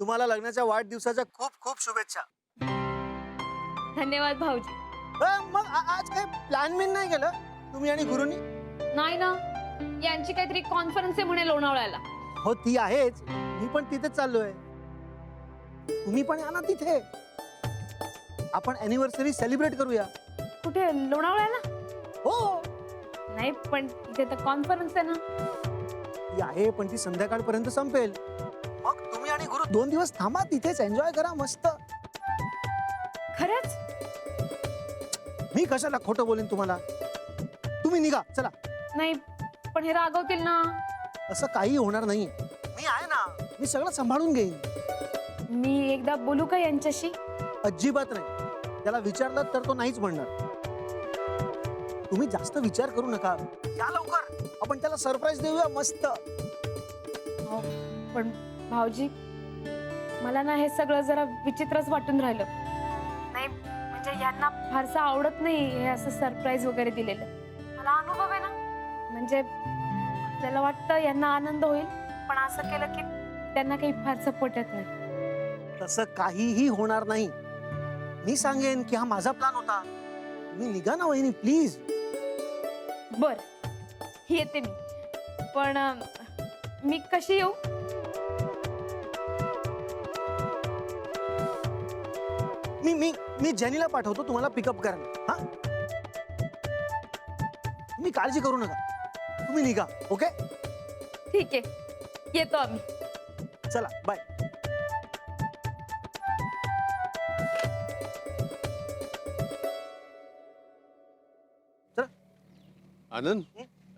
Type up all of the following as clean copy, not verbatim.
तुम्हाला लग्नाच्या वाढदिवसाच्या खूप खूप शुभेच्छा. धन्यवाद भाऊजी. मग आज काय प्लॅन बिन नाही केलं तुम्ही आणि गुरुनी? नाही ना, यांची काहीतरी कॉन्फरन्स आहे म्हणे लोणावळ्याला. हो ती आहेच, मी पण तिथेच चाललोय. तुम्ही पण या ना तिथे, आपण अॅनिव्हर्सरी सेलिब्रेट करूया. कुठे, लोणावळ्याला? हो नाही पण तिथे तर कॉन्फरन्स आहे ना. ती आहे पण ती संध्याकाळपर्यंत संपेल. मग तुम्ही आणि गुरु 2 दिवस थांबा तिथेच, एन्जॉय करा मस्त. खरंच? मी कशाला खोटं बोलेन तुम्हाला. तुम्ही निघा चला. नाही पण हे रागवतील ना. असं काही होणार नाही, मी आहे ना, मी सगळं सांभाळून घेईन. मी एकदा बोलू का यांच्याशी? अजिबात नाही, त्याला विचारलं तर तो नाहीच म्हणणार. तुम्ही जास्त विचार करू नका, या लवकर, आपण त्याला सरप्राईज देऊया मस्त. हो, पण भाऊजी मला ना हे सगळं जरा विचित्रच वाटून राहिलं. नाही म्हणजे यांना फारसं आवडत नाही हे असं सरप्राईज वगैरे दिलेलं. मला अनुभव आहे ना, म्हणजे त्याला वाटतं यांना आनंद होईल, पण असं केलं की त्यांना काही फारसं पटत नाही. तसं काहीही होणार नाही. मी सांगेन की हा माझा प्लॅन होता. मी निघा ना वहिनी प्लीज. बर येते मी, पण मी कशी येऊ? मी मी मी जेनीला पाठवतो तुम्हाला पिकअप करायला. हा, तुम्ही काळजी करू नका, तुम्ही निघा. ओके ठीक आहे, येतो आम्ही. चला बाय. आनंद,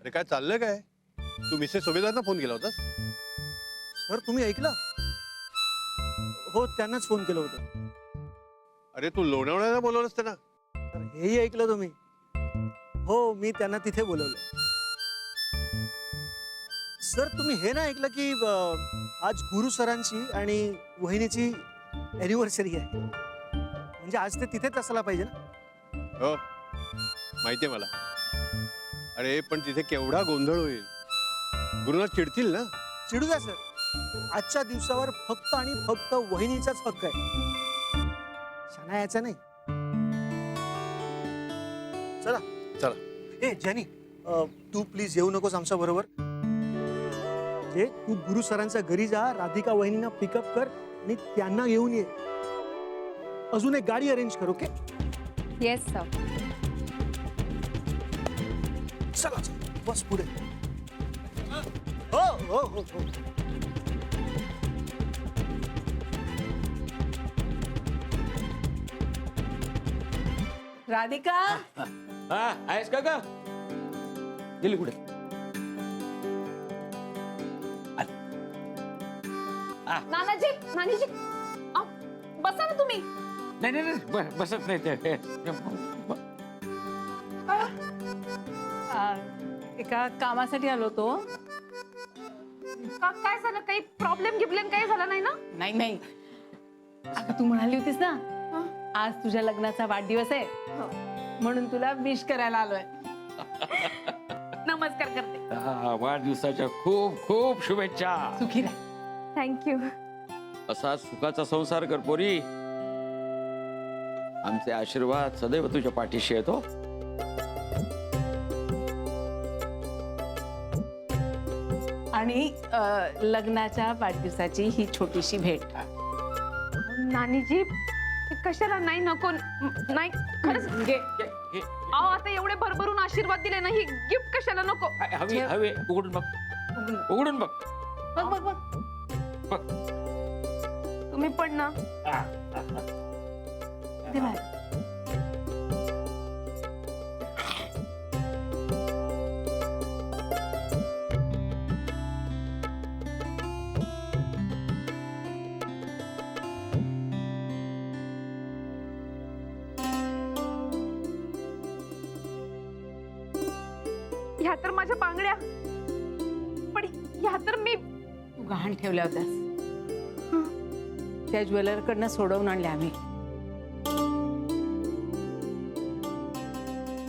अरे काय चाललंय काय? तू मिसेस सुभेदारना फोन केला होतास? सर तुम्ही ऐकलं? हो त्यांनाच फोन केलं होतं. अरे तू लोणावळ्याला बोलवलंस त्यांना? तर हेही ऐकलं तुम्ही? हो मी त्यांना तिथे बोलवलं. सर तुम्ही हे नाही ऐकलं की आज गुरु सरांची आणि वहिनीची ॲनिव्हर्सरी आहे, म्हणजे आज ते तिथेच असायला पाहिजे ना. हो माहितीये मला. अरे पण तिथे केवढा गोंधळ होईल, गुरुनाथ चिडतील ना. चिडू द्या सर, आजच्या दिवसावर फक्त आणि फक्त वहिनीचाच हक्क आहे, शाना याचा नाही. चला चला. ए जेनी, तू प्लीज येऊ नकोस आमच्या बरोबर. जे तू गुरु सरांच्या घरी जा, राधिका वहिनींना पिकअप कर आणि त्यांना घेऊन ये. अजून एक गाडी अरेंज कर. Okay yes sir. चला बस पुढे. हो हो हो हो. राधिका, हा आहेस का ग? गेली कुठे? नानाजी, नानीजी, बसा ना तुम्ही. नाही नाही नाही, बसत नाही ते. एका कामासाठी आलो तो. काय झालं? काही प्रॉब्लेम गिब्लेम काही झाला नाही ना? नाही नाही, अगं तू म्हणाली होतीस ना आज तुझ्या लग्नाचा वाढदिवस आहे, म्हणून तुला विश करायला आलोय. नमस्कार करते. वाढदिवसाच्या खूप खूप शुभेच्छा. सुखी राह. थँक्यू. असा सुखाचा संसार कर पोरी. आमचे आशीर्वाद सदैव तुझ्या पाठीशी येतो. आणि लग्नाच्या वाढदिवसाची ही छोटीशी भेट. नानीजी कशाला? नाही नको, नाही खरंच. अहो आता एवढे भरभरून आशीर्वाद दिले ना, ही गिफ्ट कशाला? नको. हवी हवी, उघडून बघ, उघडून बघ. बघ बघ बघ बघ. तुम्ही पण ना. दे बाहेर. ह्या तर माझ्या बांगड्या, पण ह्या तर मी. तू गहाण ठेवल्या होत्यास, त्या ज्वेलरकडनं सोडवून आणल्या आम्ही.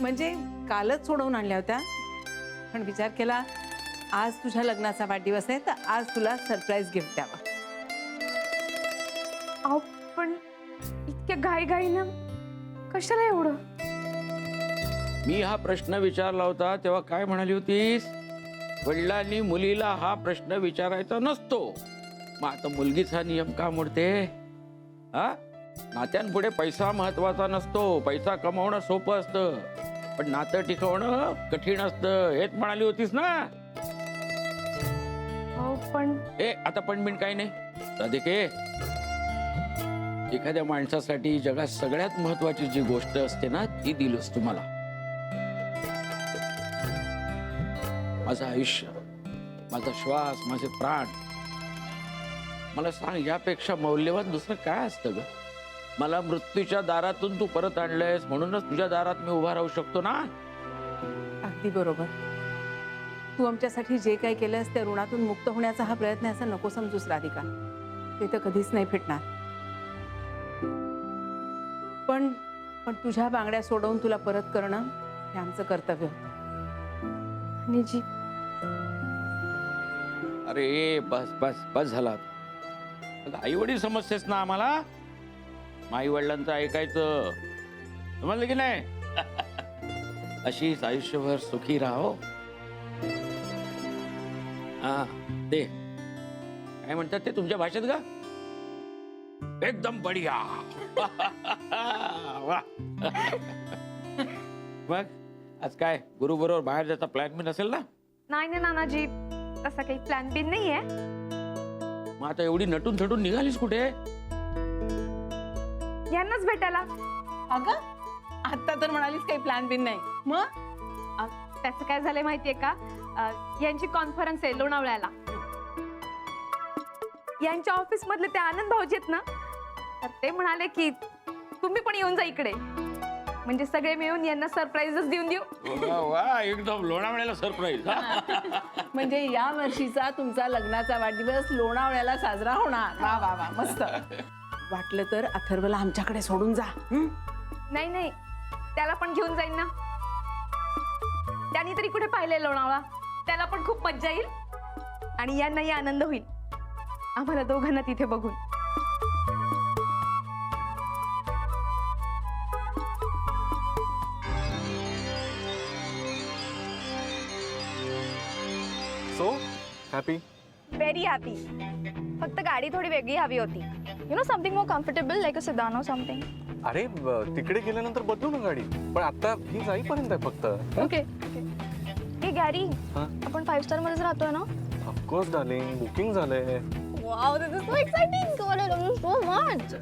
म्हणजे कालच सोडवून आणल्या होत्या, पण विचार केला आज तुझ्या लग्नाचा वाढदिवस आहे तर आज तुला सरप्राईज गिफ्ट द्यावा. अहो पण इतक्या घाईघाईनं कशाला एवढं? मी हा प्रश्न विचारला होता तेव्हा काय म्हणाली होतीस? वडिलांनी मुलीला हा प्रश्न विचारायचा नसतो. मग आता मुलगीच हा नियम का मोडते? हा, नात्यांपुढे पैसा महत्वाचा नसतो. पैसा कमावणं सोपं असतं, पण नातं टिकवणं कठीण असतं. हेच म्हणाली होतीस ना? हो पण आता पण बिन काही नाही राधिके. एखाद्या माणसासाठी जगात सगळ्यात महत्वाची जी गोष्ट असते ना, ती दिलंस तुम्हाला. माझं आयुष्य, माझा श्वास, माझे प्राण. मला सांग, यापेक्षा मौल्यवान दुसरं काय असतं ग? मला मृत्यूच्या दारातून तू परत आणलंयस, म्हणूनच तुझ्या दारात मी उभा राहू शकतो ना. अगदी बरोबर. तू आमच्यासाठी जे काही केलंस त्या ऋणातून मुक्त होण्याचा हा प्रयत्न आहे असं नको समजूस राधिका. ते तर कधीच नाही फिटणार. पण पण तुझ्या बांगड्या सोडवून तुला परत करणं हे आमचं कर्तव्य होतं. आणि जी अरे बस बस बस झाला. आई वडील समजतेस ना आम्हाला. आई वडिलांचं ऐकायचं, समजलं की नाही? अशीच आयुष्यभर सुखी राहो. हा, ते काय म्हणतात ते तुमच्या भाषेत का? एकदम बढिया. वा. मग आज काय गुरु बरोबर बाहेर जायचा प्लॅन बी नसेल ना? नाही ना नानाजी, तसा काही प्लॅन बी नाहीये. मग आता एवढी नटून थटून निघालीस कुठे? यांनाच भेटायला. अगं आता तर म्हणालीस काही प्लॅन बिन नाही. मग त्याचं काय झालंय माहितीये का? यांची कॉन्फरन्स आहे लोणावळ्याला. यांच्या ऑफिस मधले ते आनंद भाऊजी आहेत ना, तर ते म्हणाले की तुम्ही पण येऊन जा इकडे, म्हणजे सगळे मिळून यांना सरप्राईजच देऊन देऊ. वा वा, एकदम लोणावळ्याला सरप्राईज. म्हणजे या वर्षीचा तुमचा लग्नाचा वाढदिवस लोणावळ्याला साजरा होणार. वा वा वा, मस्त. वाटलं तर अथर्वला आमच्याकडे सोडून जा. नाही नाही, त्याला पण घेऊन जाईन ना. त्यांनी तरी कुठे पाहिलंय लोणावळा. त्याला पण खूप मज्जा येईल आणि यांनाही आनंद होईल आम्हाला दोघांना तिथे बघून. So happy? Very happy. फक्त गाडी थोडी वेगळी हवी होती. You know something more comfortable like a sedan और समथिंग. अरे तिकडे गेल्यानंतर बदलू ना गाडी, पण आता ही जाईपर्यंत आहे फक्त. ओके. हे गॅरी, हा? आपण 5 स्टार मध्येच राहतोय ना? ऑफकोर्स डार्लिंग, बुकिंग झालंय. Wow, this is so exciting. God, I love you so much.